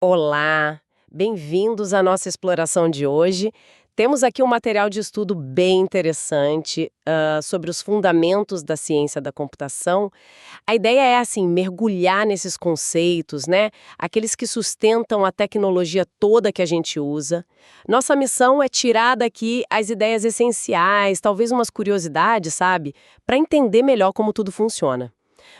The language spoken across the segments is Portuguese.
Olá, bem-vindos à nossa exploração de hoje. Temos aqui um material de estudo bem interessante sobre os fundamentos da ciência da computação. A ideia é, assim, mergulhar nesses conceitos, né? Aqueles que sustentam a tecnologia toda que a gente usa. Nossa missão é tirar daqui as ideias essenciais, talvez umas curiosidades, sabe? Para entender melhor como tudo funciona.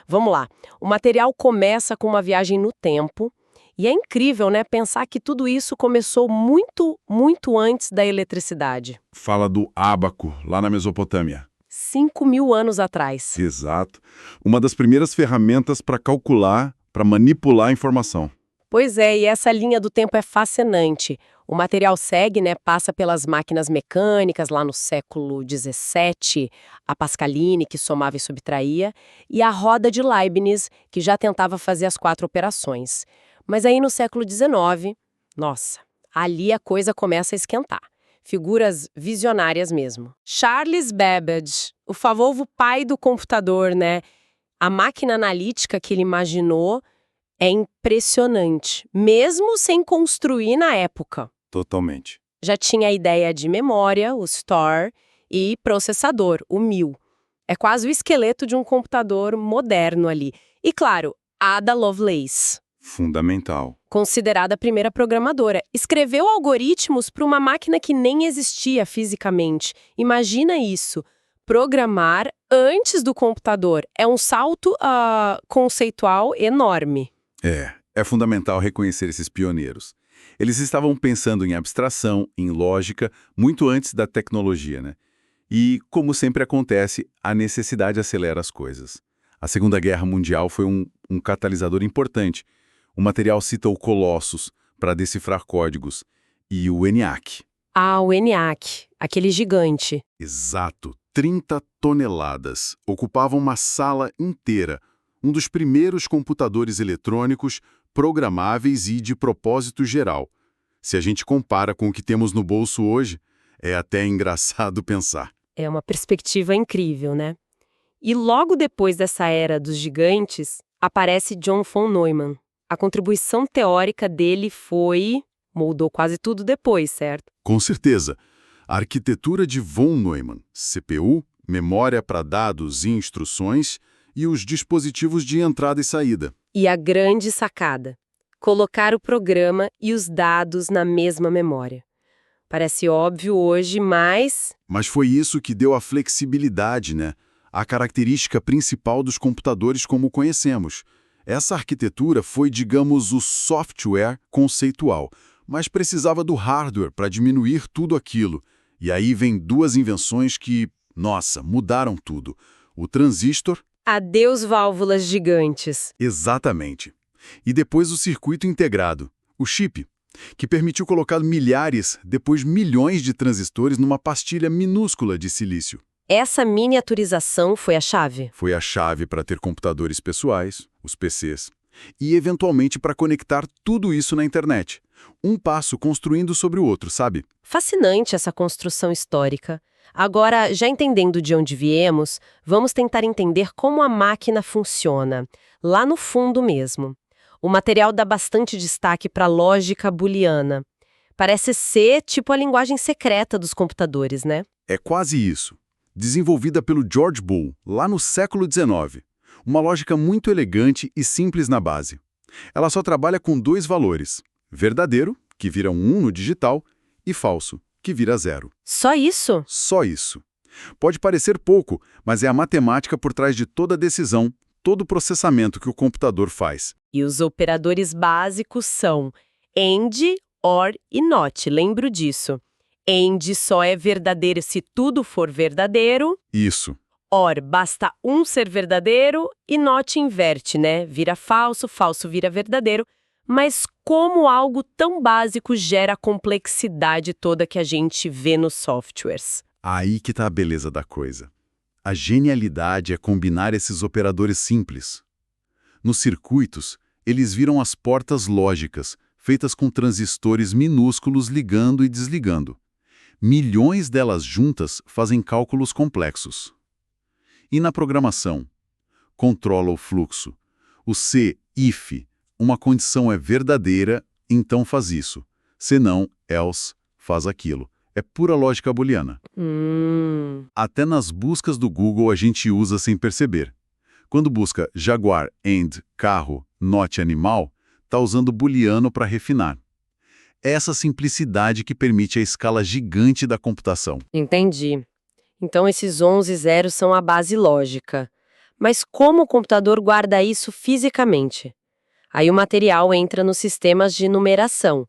Vamos lá. O material começa com uma viagem no tempo. E é incrível, né, pensar que tudo isso começou muito, muito antes da eletricidade. Fala do ábaco, lá na Mesopotâmia. 5.000 anos atrás. Exato. Uma das primeiras ferramentas para calcular, para manipular a informação. Pois é, e essa linha do tempo é fascinante. O material segue, né, passa pelas máquinas mecânicas lá no século XVII, a Pascaline, que somava e subtraía, e a roda de Leibniz, que já tentava fazer as 4 operações. Mas aí no século XIX, nossa, ali a coisa começa a esquentar. Figuras visionárias mesmo. Charles Babbage, o famoso pai do computador, né? A máquina analítica que ele imaginou é impressionante, mesmo sem construir na época. Totalmente. Já tinha a ideia de memória, o store, e processador, o MIL. É quase o esqueleto de um computador moderno ali. E claro, Ada Lovelace, Fundamental. considerada a primeira programadora, escreveu algoritmos para uma máquina que nem existia fisicamente. Imagina isso. Programar antes do computador é um salto conceitual enorme. É fundamental reconhecer esses pioneiros. Eles estavam pensando em abstração, em lógica, muito antes da tecnologia, né? E, como sempre acontece, a necessidade acelera as coisas. A Segunda Guerra Mundial foi um catalisador importante. O material cita o Colossus para decifrar códigos e o ENIAC. Ah, o ENIAC, aquele gigante. Exato, 30 toneladas. Ocupavam uma sala inteira. Um dos primeiros computadores eletrônicos programáveis e de propósito geral. Se a gente compara com o que temos no bolso hoje, é até engraçado pensar. É uma perspectiva incrível, né? E logo depois dessa era dos gigantes, aparece John von Neumann. A contribuição teórica dele moldou quase tudo depois, certo? Com certeza. A arquitetura de von Neumann, CPU, memória para dados e instruções, e os dispositivos de entrada e saída. E a grande sacada: colocar o programa e os dados na mesma memória. Parece óbvio hoje, mas Mas foi isso que deu a flexibilidade, né? A característica principal dos computadores como conhecemos. Essa arquitetura foi, digamos, o software conceitual, mas precisava do hardware para diminuir tudo aquilo. E aí vem duas invenções que, nossa, mudaram tudo. O transistor. adeus válvulas gigantes. Exatamente. E depois o circuito integrado, o chip, que permitiu colocar milhares, depois milhões de transistores numa pastilha minúscula de silício. Essa miniaturização foi a chave. Foi a chave para ter computadores pessoais, os PCs, e eventualmente para conectar tudo isso na internet. Um passo construindo sobre o outro, sabe? Fascinante essa construção histórica. Agora, já entendendo de onde viemos, vamos tentar entender como a máquina funciona, lá no fundo mesmo. O material dá bastante destaque para a lógica booleana. Parece ser tipo a linguagem secreta dos computadores, né? É quase isso. Desenvolvida pelo George Boole, lá no século XIX. Uma lógica muito elegante e simples na base. Ela só trabalha com 2 valores: verdadeiro, que vira 1 no digital, e falso, que vira 0. Só isso? Só isso. Pode parecer pouco, mas é a matemática por trás de toda decisão, todo o processamento que o computador faz. E os operadores básicos são AND, OR e NOT, lembro disso. AND só é verdadeiro se tudo for verdadeiro. Isso. OR, basta um ser verdadeiro e NOT inverte, né? Vira falso, falso vira verdadeiro. Mas como algo tão básico gera a complexidade toda que a gente vê nos softwares? Aí que tá a beleza da coisa. A genialidade é combinar esses operadores simples. Nos circuitos, eles viram as portas lógicas, feitas com transistores minúsculos ligando e desligando. Milhões delas juntas fazem cálculos complexos. E na programação? Controla o fluxo. O se, if, uma condição é verdadeira então faz isso. Se não, else, faz aquilo. É pura lógica booleana. Até nas buscas do Google a gente usa sem perceber. Quando busca jaguar and carro, not animal, está usando booleano para refinar. É essa simplicidade que permite a escala gigante da computação. Entendi. Então esses 11 zeros são a base lógica. Mas como o computador guarda isso fisicamente? Aí o material entra nos sistemas de numeração.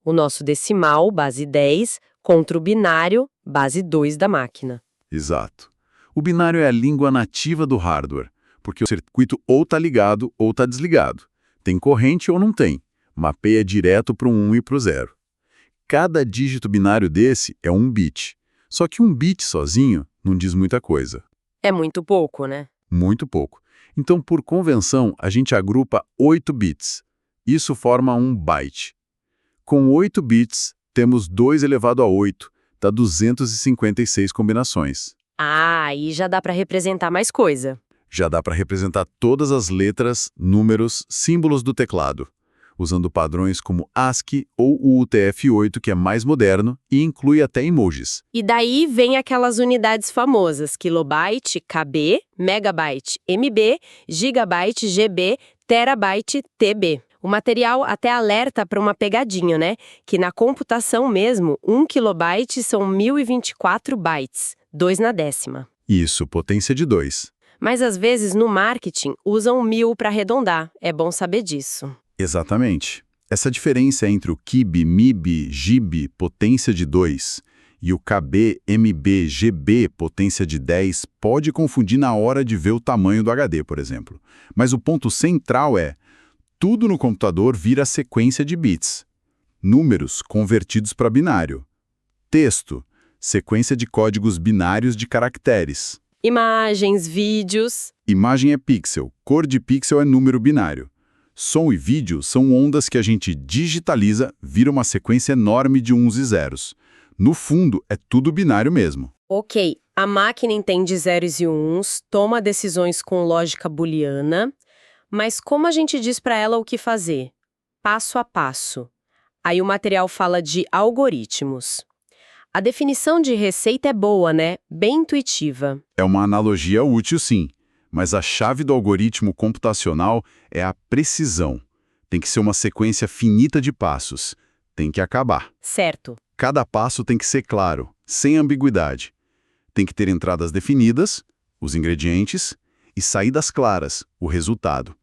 O nosso decimal, base 10, contra o binário, base 2 da máquina. Exato. O binário é a língua nativa do hardware, porque o circuito ou está ligado ou está desligado. Tem corrente ou não tem. Mapeia direto para o 1 e para o 0. Cada dígito binário desse é um bit. Só que um bit sozinho não diz muita coisa. É muito pouco, né? Muito pouco. Então, por convenção, a gente agrupa 8 bits. Isso forma um byte. Com 8 bits, temos 2 elevado a 8, dá 256 combinações. Ah, aí já dá para representar mais coisa. Já dá para representar todas as letras, números, símbolos do teclado, usando padrões como ASCII ou o UTF-8, que é mais moderno e inclui até emojis. E daí vem aquelas unidades famosas, kilobyte, KB, megabyte, MB, gigabyte, GB, terabyte, TB. O material até alerta para uma pegadinha, né? Que na computação mesmo, 1 kilobyte são 1024 bytes, 2 na décima. Isso, potência de 2. Mas às vezes no marketing usam 1000 para arredondar, é bom saber disso. Exatamente. Essa diferença entre o KIB, MIB, GB, potência de 2, e o KB, MB, GB, potência de 10, pode confundir na hora de ver o tamanho do HD, por exemplo. Mas o ponto central é: tudo no computador vira sequência de bits. Números convertidos para binário. Texto, sequência de códigos binários de caracteres. Imagens, vídeos... Imagem é pixel, cor de pixel é número binário. Som e vídeo são ondas que a gente digitaliza, vira uma sequência enorme de uns e zeros. No fundo, é tudo binário mesmo. Ok, a máquina entende zeros e uns, toma decisões com lógica booleana, mas como a gente diz para ela o que fazer? Passo a passo. Aí o material fala de algoritmos. A definição de receita é boa, né? Bem intuitiva. É uma analogia útil, sim. Mas a chave do algoritmo computacional é a precisão. Tem que ser uma sequência finita de passos. Tem que acabar. Certo. Cada passo tem que ser claro, sem ambiguidade. Tem que ter entradas definidas, os ingredientes, e saídas claras, o resultado.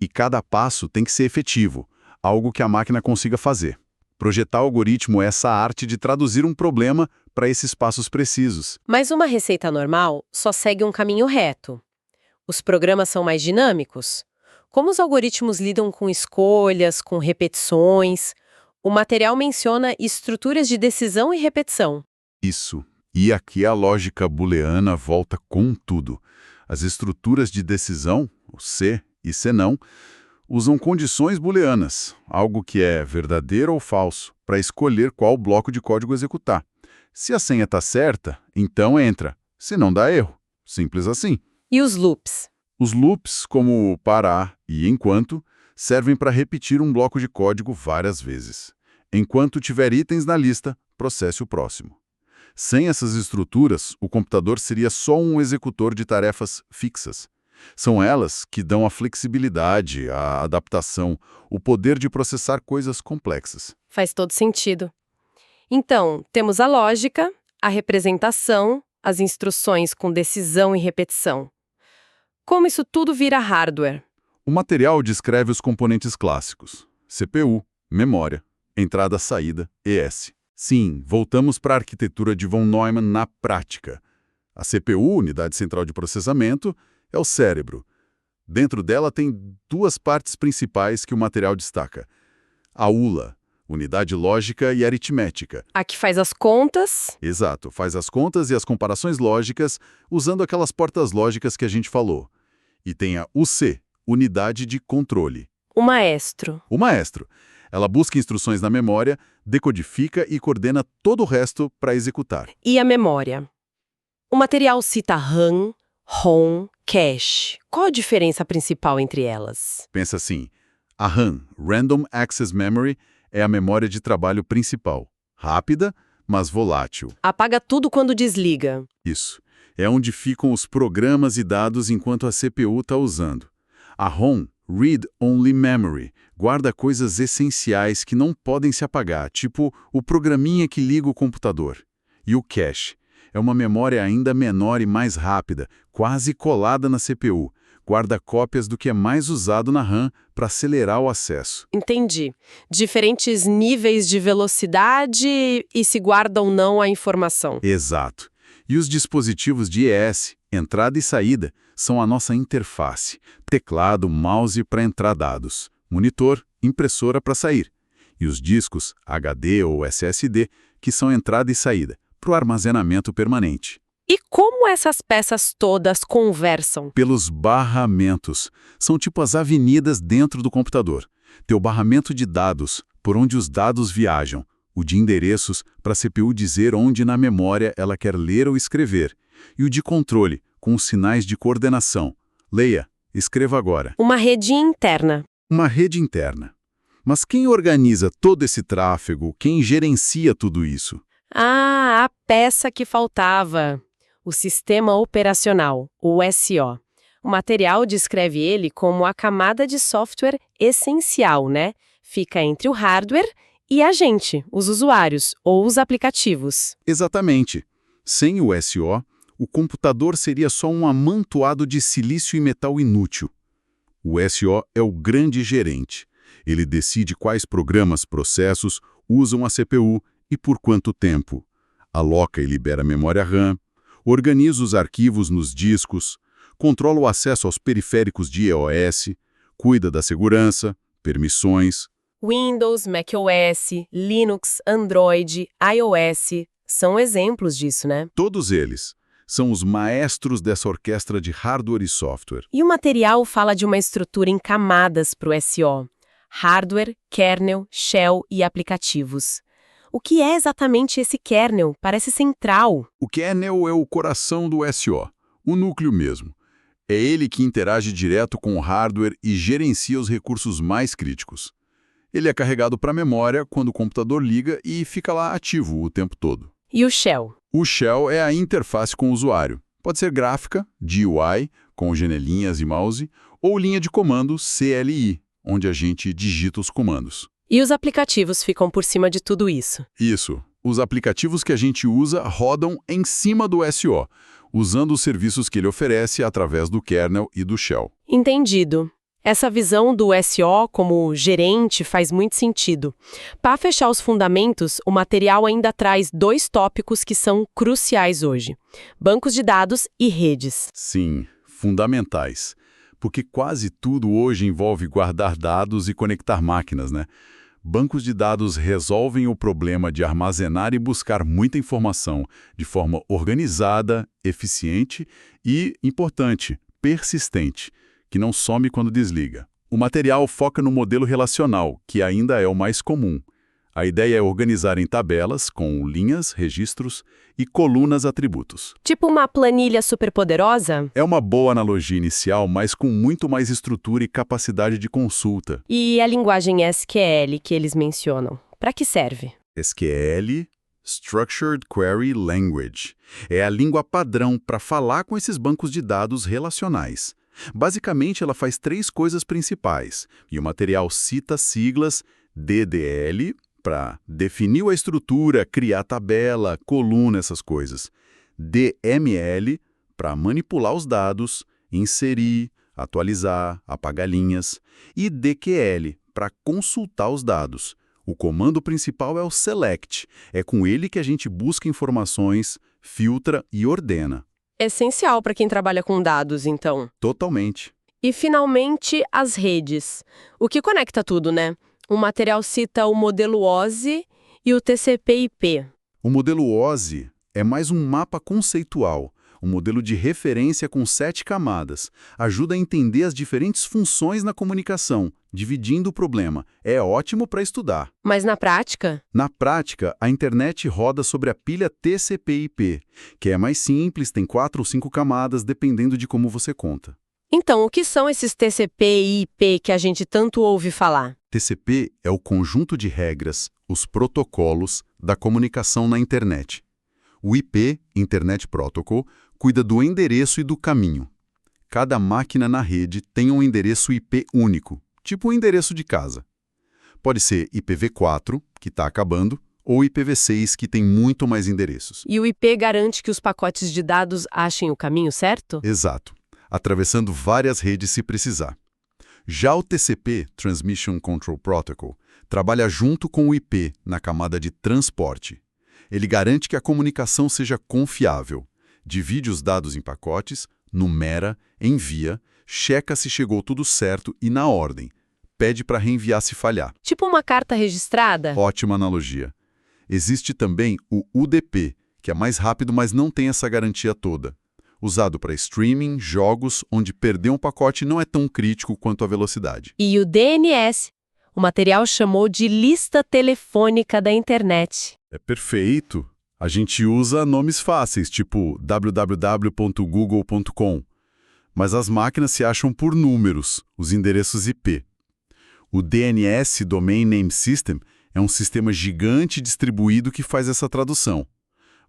E cada passo tem que ser efetivo, algo que a máquina consiga fazer. Projetar o algoritmo é essa arte de traduzir um problema para esses passos precisos. Mas uma receita normal só segue um caminho reto. Os programas são mais dinâmicos? Como os algoritmos lidam com escolhas, com repetições? O material menciona estruturas de decisão e repetição. Isso. E aqui a lógica booleana volta com tudo. As estruturas de decisão, o se e se não, usam condições booleanas, algo que é verdadeiro ou falso, para escolher qual bloco de código executar. Se a senha está certa, então entra. Se não, dá erro. Simples assim. E os loops? Os loops, como o parar e enquanto, servem para repetir um bloco de código várias vezes. Enquanto tiver itens na lista, processe o próximo. Sem essas estruturas, o computador seria só um executor de tarefas fixas. São elas que dão a flexibilidade, a adaptação, o poder de processar coisas complexas. Faz todo sentido. Então, temos a lógica, a representação, as instruções com decisão e repetição. Como isso tudo vira hardware? O material descreve os componentes clássicos: CPU, memória, entrada-saída, ES. Sim, voltamos para a arquitetura de von Neumann na prática. A CPU, unidade central de processamento, é o cérebro. Dentro dela tem duas partes principais que o material destaca: a ULA, unidade lógica e aritmética. A que faz as contas. Exato, faz as contas e as comparações lógicas usando aquelas portas lógicas que a gente falou. E tem a UC, unidade de controle. O maestro. O maestro. Ela busca instruções na memória, decodifica e coordena todo o resto para executar. E a memória? O material cita RAM, ROM, cache. Qual a diferença principal entre elas? Pensa assim, a RAM, Random Access Memory, é a memória de trabalho principal. Rápida, mas volátil. Apaga tudo quando desliga. Isso. É onde ficam os programas e dados enquanto a CPU está usando. A ROM, Read Only Memory, guarda coisas essenciais que não podem se apagar, tipo o programinha que liga o computador. E o cache é uma memória ainda menor e mais rápida, quase colada na CPU. Guarda cópias do que é mais usado na RAM para acelerar o acesso. Entendi. Diferentes níveis de velocidade e se guarda ou não a informação. Exato. E os dispositivos de IES, entrada e saída, são a nossa interface. Teclado, mouse para entrar dados. Monitor, impressora para sair. E os discos, HD ou SSD, que são entrada e saída, para o armazenamento permanente. E como essas peças todas conversam? Pelos barramentos. São tipo as avenidas dentro do computador. Tem o barramento de dados, por onde os dados viajam. O de endereços, para a CPU dizer onde na memória ela quer ler ou escrever. E o de controle, com os sinais de coordenação. Leia, escreva agora. Uma rede interna. Uma rede interna. Mas quem organiza todo esse tráfego? Quem gerencia tudo isso? Ah, a peça que faltava. O Sistema Operacional, o SO. O material descreve ele como a camada de software essencial, né? Fica entre o hardware e a gente, os usuários, ou os aplicativos. Exatamente. Sem o SO, o computador seria só um amontoado de silício e metal inútil. O SO é o grande gerente. Ele decide quais programas, processos usam a CPU e por quanto tempo. Aloca e libera memória RAM, organiza os arquivos nos discos, controla o acesso aos periféricos de iOS, cuida da segurança, permissões. Windows, macOS, Linux, Android, iOS são exemplos disso, né? Todos eles são os maestros dessa orquestra de hardware e software. E o material fala de uma estrutura em camadas para o SO. Hardware, kernel, shell e aplicativos. O que é exatamente esse kernel? Parece central. O kernel é o coração do SO, o núcleo mesmo. É ele que interage direto com o hardware e gerencia os recursos mais críticos. Ele é carregado para a memória quando o computador liga e fica lá ativo o tempo todo. E o shell? O shell é a interface com o usuário. Pode ser gráfica, GUI, com janelinhas e mouse, ou linha de comando CLI, onde a gente digita os comandos. E os aplicativos ficam por cima de tudo isso. Isso. Os aplicativos que a gente usa rodam em cima do SO, usando os serviços que ele oferece através do kernel e do shell. Entendido. Essa visão do SO como gerente faz muito sentido. Para fechar os fundamentos, o material ainda traz 2 tópicos que são cruciais hoje: bancos de dados e redes. Sim, fundamentais. Porque quase tudo hoje envolve guardar dados e conectar máquinas, né? Bancos de dados resolvem o problema de armazenar e buscar muita informação de forma organizada, eficiente e, importante, persistente, que não some quando desliga. O material foca no modelo relacional, que ainda é o mais comum. A ideia é organizar em tabelas, com linhas, registros e colunas atributos. Tipo uma planilha superpoderosa? É uma boa analogia inicial, mas com muito mais estrutura e capacidade de consulta. E a linguagem SQL que eles mencionam, para que serve? SQL, Structured Query Language, é a língua padrão para falar com esses bancos de dados relacionais. Basicamente, ela faz 3 coisas principais, e o material cita as siglas DDL, para definir a estrutura, criar tabela, coluna, essas coisas. DML, para manipular os dados, inserir, atualizar, apagar linhas. E DQL, para consultar os dados. O comando principal é o select. É com ele que a gente busca informações, filtra e ordena. Essencial para quem trabalha com dados, então. Totalmente. E, finalmente, as redes. O que conecta tudo, né? O material cita o modelo OSI e o TCP/IP. O modelo OSI é mais um mapa conceitual, um modelo de referência com 7 camadas. Ajuda a entender as diferentes funções na comunicação, dividindo o problema. É ótimo para estudar. Mas na prática? Na prática, a internet roda sobre a pilha TCP/IP, que é mais simples, tem 4 ou 5 camadas, dependendo de como você conta. Então, o que são esses TCP e IP que a gente tanto ouve falar? TCP é o conjunto de regras, os protocolos da comunicação na internet. O IP, Internet Protocol, cuida do endereço e do caminho. Cada máquina na rede tem um endereço IP único, tipo o endereço de casa. Pode ser IPv4, que está acabando, ou IPv6, que tem muito mais endereços. E o IP garante que os pacotes de dados achem o caminho certo? Exato, atravessando várias redes se precisar. Já o TCP, Transmission Control Protocol, trabalha junto com o IP na camada de transporte. Ele garante que a comunicação seja confiável, divide os dados em pacotes, numera, envia, checa se chegou tudo certo e na ordem, pede para reenviar se falhar. Tipo uma carta registrada? Ótima analogia. Existe também o UDP, que é mais rápido, mas não tem essa garantia toda. Usado para streaming, jogos, onde perder um pacote não é tão crítico quanto a velocidade. E o DNS? O material chamou de lista telefônica da internet. É perfeito. A gente usa nomes fáceis, tipo www.google.com. Mas as máquinas se acham por números, os endereços IP. O DNS, Domain Name System, é um sistema gigante distribuído que faz essa tradução.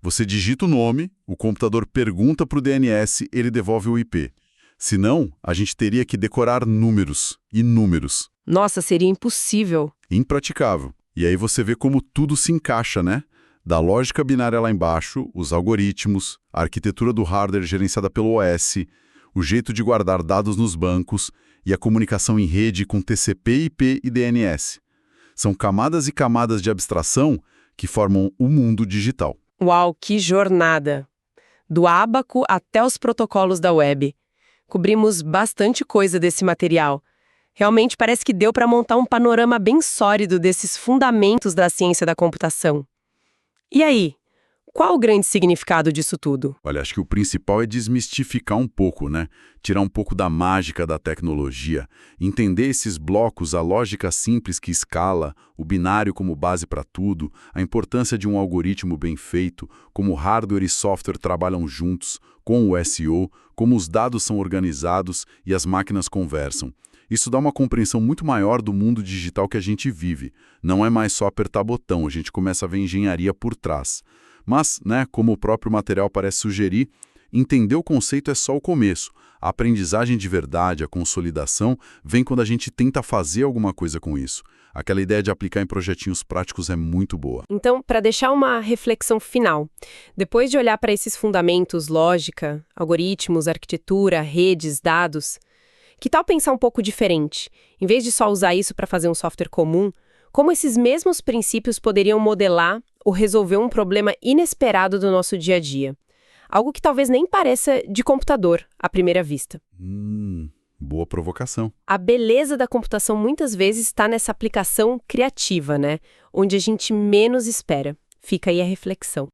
Você digita o nome, o computador pergunta para o DNS, ele devolve o IP. Senão, a gente teria que decorar números e números. Nossa, seria impossível. Impraticável. E aí você vê como tudo se encaixa, né? Da lógica binária lá embaixo, os algoritmos, a arquitetura do hardware gerenciada pelo OS, o jeito de guardar dados nos bancos e a comunicação em rede com TCP, IP e DNS. São camadas e camadas de abstração que formam o mundo digital. Uau, que jornada! Do ábaco até os protocolos da web. Cobrimos bastante coisa desse material. Realmente parece que deu para montar um panorama bem sólido desses fundamentos da ciência da computação. E aí, qual o grande significado disso tudo? Olha, acho que o principal é desmistificar um pouco, né? Tirar um pouco da mágica da tecnologia, entender esses blocos, a lógica simples que escala, o binário como base para tudo, a importância de um algoritmo bem feito, como hardware e software trabalham juntos, com o SEO, como os dados são organizados e as máquinas conversam. Isso dá uma compreensão muito maior do mundo digital que a gente vive. Não é mais só apertar botão, a gente começa a ver engenharia por trás. Mas, né, como o próprio material parece sugerir, entender o conceito é só o começo. A aprendizagem de verdade, a consolidação, vem quando a gente tenta fazer alguma coisa com isso. Aquela ideia de aplicar em projetinhos práticos é muito boa. Então, para deixar uma reflexão final, depois de olhar para esses fundamentos, lógica, algoritmos, arquitetura, redes, dados, que tal pensar um pouco diferente? Em vez de só usar isso para fazer um software comum, como esses mesmos princípios poderiam modelar ou resolver um problema inesperado do nosso dia a dia? Algo que talvez nem pareça de computador, à primeira vista. Boa provocação. A beleza da computação muitas vezes está nessa aplicação criativa, né? Onde a gente menos espera. Fica aí a reflexão.